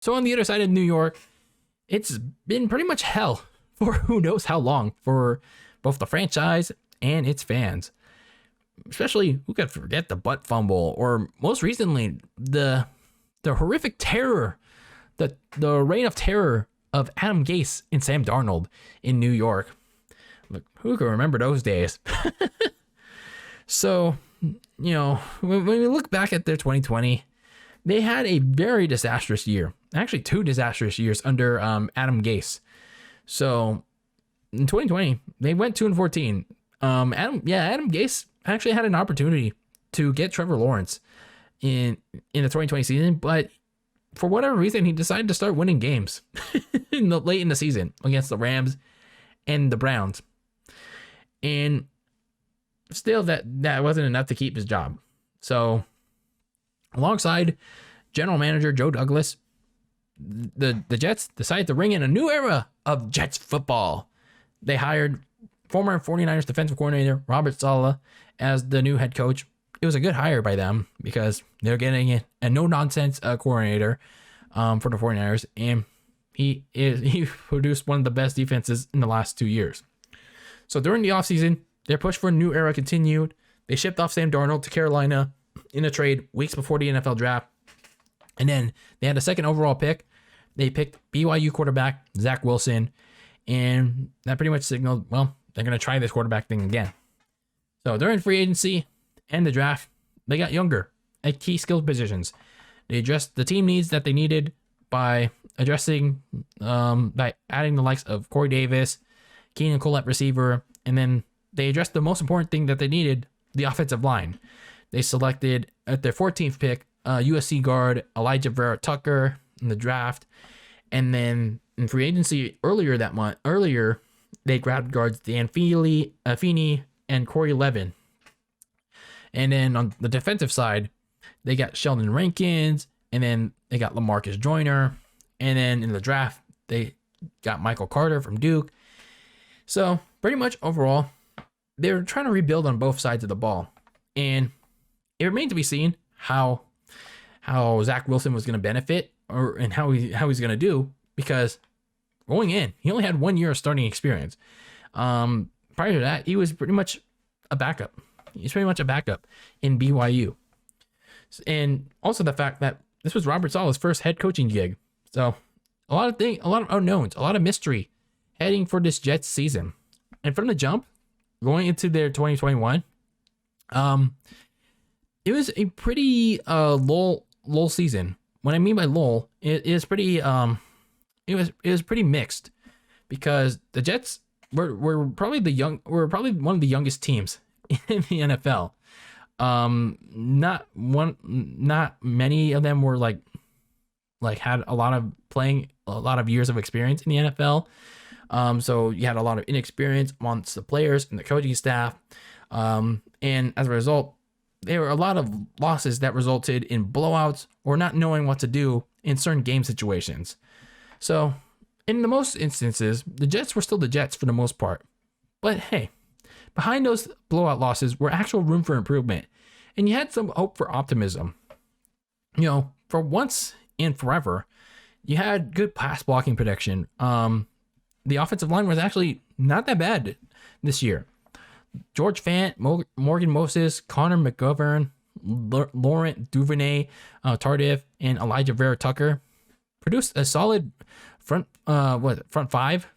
So on the other side of New York, it's been pretty much hell for who knows how long for both the franchise and its fans. Especially, who could forget the butt fumble, or most recently, the horrific terror, the reign of terror of Adam Gase and Sam Darnold in New York. Look, who can remember those days? So, when we look back at their 2020, they had a very disastrous year. Actually, 2 disastrous years under Adam Gase. So, in 2020, they went 2-14. Adam Gase actually had an opportunity to get Trevor Lawrence in the 2020 season, but for whatever reason, he decided to start winning games late in the season against the Rams and the Browns. And still, that wasn't enough to keep his job. So, alongside general manager Joe Douglas, the Jets decided to ring in a new era of Jets football. They hired former 49ers defensive coordinator Robert Saleh as the new head coach. It was a good hire by them because they're getting a no-nonsense coordinator for the 49ers, and he produced one of the best defenses in the last 2 years. So during the offseason, their push for a new era continued. They shipped off Sam Darnold to Carolina in a trade weeks before the NFL draft, and then they had a second overall pick. They picked BYU quarterback Zach Wilson, and that pretty much signaled, well, they're going to try this quarterback thing again. So during free agency and the draft, they got younger at key skill positions. They addressed the team needs that they needed by addressing, by adding the likes of Corey Davis, Keenan Cole at receiver, and then they addressed the most important thing that they needed, the offensive line. They selected at their 14th pick, USC guard Elijah Vera Tucker in the draft, and then in free agency earlier, they grabbed guards Dan Feeney and Corey Levin. And then on the defensive side, they got Sheldon Rankins, and then they got LaMarcus Joyner, and then in the draft, they got Michael Carter from Duke. So pretty much overall, they're trying to rebuild on both sides of the ball. And it remains to be seen how Zach Wilson was going to benefit and how he's going to do, because going in, he only had 1 year of starting experience. Prior to that, he was pretty much a backup. He's pretty much a backup in BYU. And also the fact that this was Robert Saleh's first head coaching gig. So a lot of unknowns, a lot of mystery heading for this Jets season. And from the jump, going into their 2021, it was a pretty lull season. What I mean by lull, it was pretty mixed, because the Jets were probably one of the youngest teams in the NFL. Not many of them were like had a lot of years of experience in the NFL. So you had a lot of inexperience amongst the players and the coaching staff. And as a result, there were a lot of losses that resulted in blowouts or not knowing what to do in certain game situations. So in the most instances, the Jets were still the Jets for the most part. But hey, behind those blowout losses were actual room for improvement, and you had some hope for optimism. For once and forever, you had good pass blocking protection. The offensive line was actually not that bad this year. George Fant, Morgan Moses, Connor McGovern, Laurent Duvernay, Tardif, and Elijah Vera Tucker produced a solid front five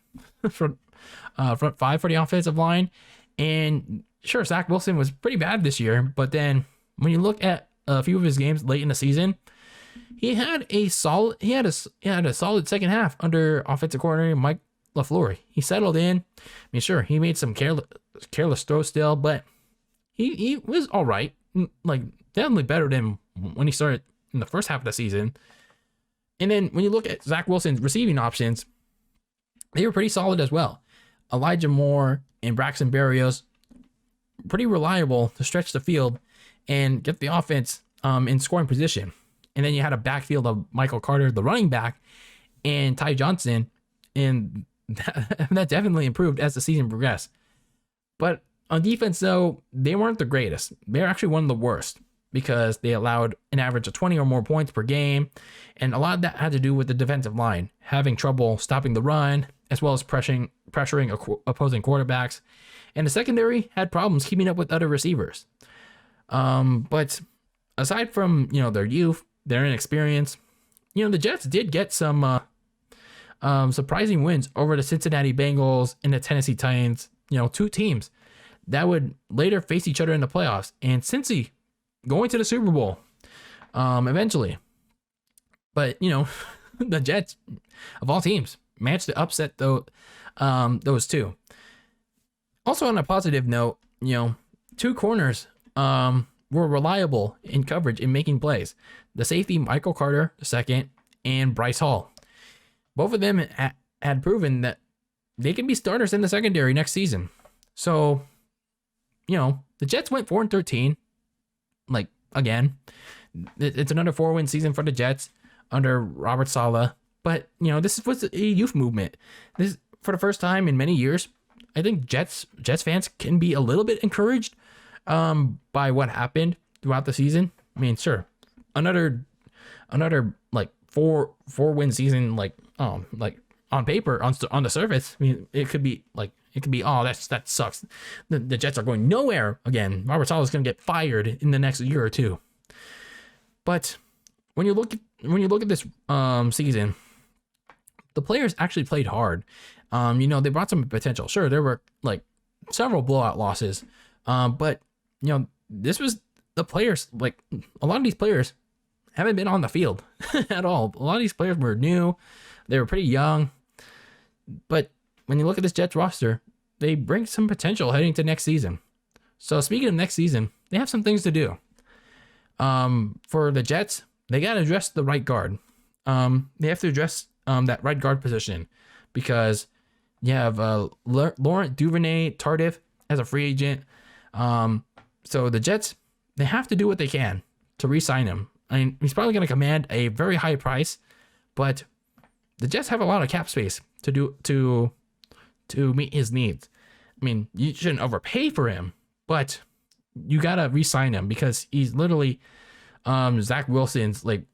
for the offensive line. And sure, Zach Wilson was pretty bad this year, but then when you look at a few of his games late in the season, he had a solid second half under offensive coordinator Mike LaFleur. He settled in. I mean, sure, he made some careless throws still, but he was all right. Like, definitely better than when he started in the first half of the season. And then when you look at Zach Wilson's receiving options, they were pretty solid as well. Elijah Moore and Braxton Berrios, pretty reliable to stretch the field and get the offense in scoring position. And then you had a backfield of Michael Carter, the running back, and Ty Johnson, and that definitely improved as the season progressed. But on defense, though, they weren't the greatest. They're actually one of the worst. because they allowed an average of 20 or more points per game. And a lot of that had to do with the defensive line having trouble stopping the run, as well as pressuring opposing quarterbacks. And the secondary had problems keeping up with other receivers. But aside from, their youth, their inexperience, the Jets did get some surprising wins over the Cincinnati Bengals and the Tennessee Titans, two teams that would later face each other in the playoffs. And Cincy going to the Super Bowl eventually. But, the Jets, of all teams, managed to upset those two. Also, on a positive note, two corners were reliable in coverage and making plays. The safety, Michael Carter II, and Bryce Hall. Both of them had proven that they can be starters in the secondary next season. So, the Jets went 4-13. Like, again, it's another 4-win season for the Jets under Robert Saleh. But, this was a youth movement. This, for the first time in many years, I think Jets fans can be a little bit encouraged by what happened throughout the season. I mean, sure, another like four-win season, like on paper, on the surface. I mean, it could be, oh, that sucks. The Jets are going nowhere again. Robert Saleh is going to get fired in the next year or two. But when you look at this season, the players actually played hard. They brought some potential. Sure, there were like several blowout losses, but this was the players. Like, a lot of these players haven't been on the field at all. A lot of these players were new. They were pretty young. But when you look at this Jets roster, they bring some potential heading to next season. So speaking of next season, they have some things to do. For the Jets, they got to address the right guard. They have to address that right guard position, because you have Laurent Duvernay-Tardif as a free agent. So the Jets, they have to do what they can to re-sign him. I mean, he's probably going to command a very high price, but the Jets have a lot of cap space to meet his needs. I mean, you shouldn't overpay for him, but you got to re-sign him, because he's literally Zach Wilson's like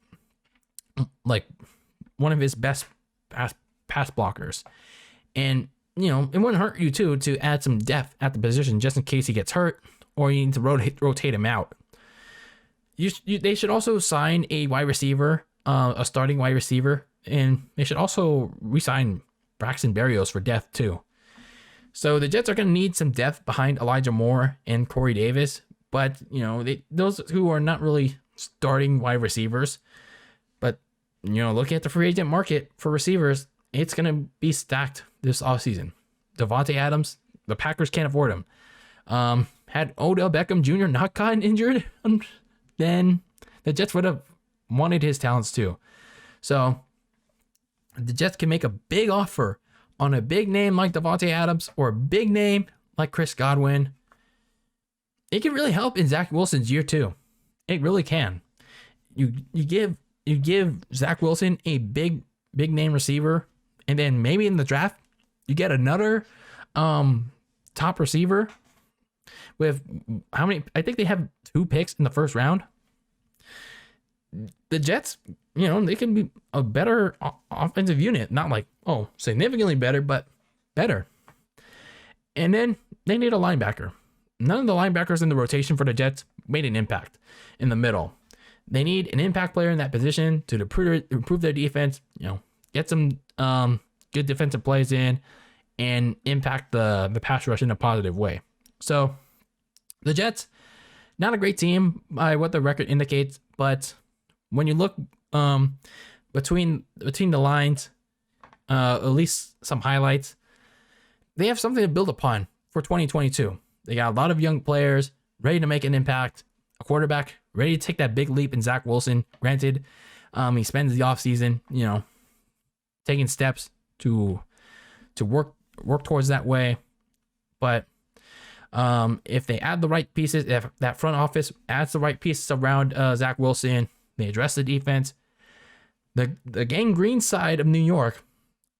one of his best pass blockers. And, it wouldn't hurt you too to add some depth at the position just in case he gets hurt or you need to rotate him out. They should also sign a wide receiver, a starting wide receiver, and they should also re-sign Braxton Berrios for depth too. So the Jets are going to need some depth behind Elijah Moore and Corey Davis, but those who are not really starting wide receivers. But looking at the free agent market for receivers, it's going to be stacked this offseason. Devontae Adams, the Packers can't afford him. Had Odell Beckham Jr. not gotten injured, then the Jets would have wanted his talents too. So the Jets can make a big offer on a big name like Devontae Adams or a big name like Chris Godwin. It can really help in Zach Wilson's year too. It really can. You give Zach Wilson a big name receiver, and then maybe in the draft you get another top receiver with how many? I think they have 2 picks in the first round. The Jets, they can be a better offensive unit. Not like, significantly better, but better. And then they need a linebacker. None of the linebackers in the rotation for the Jets made an impact in the middle. They need an impact player in that position to improve their defense, get some good defensive plays in, and impact the pass rush in a positive way. So the Jets, not a great team by what the record indicates, but when you look between the lines, at least some highlights, they have something to build upon for 2022. They got a lot of young players ready to make an impact, a quarterback ready to take that big leap in Zach Wilson. Granted, he spends the offseason, taking steps to work towards that way. But if they add the right pieces, if that front office adds the right pieces around Zach Wilson, they address the defense, the gang green side of New York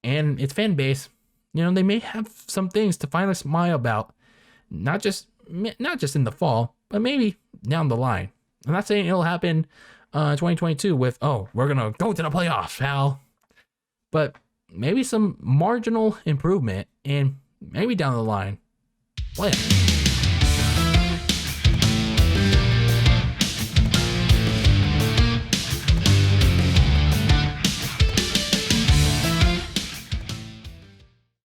and its fan base, they may have some things to finally smile about, not just in the fall, but maybe down the line. I'm not saying it'll happen 2022 with, oh, we're going to go to the playoffs, pal. But maybe some marginal improvement and maybe down the line, playoffs.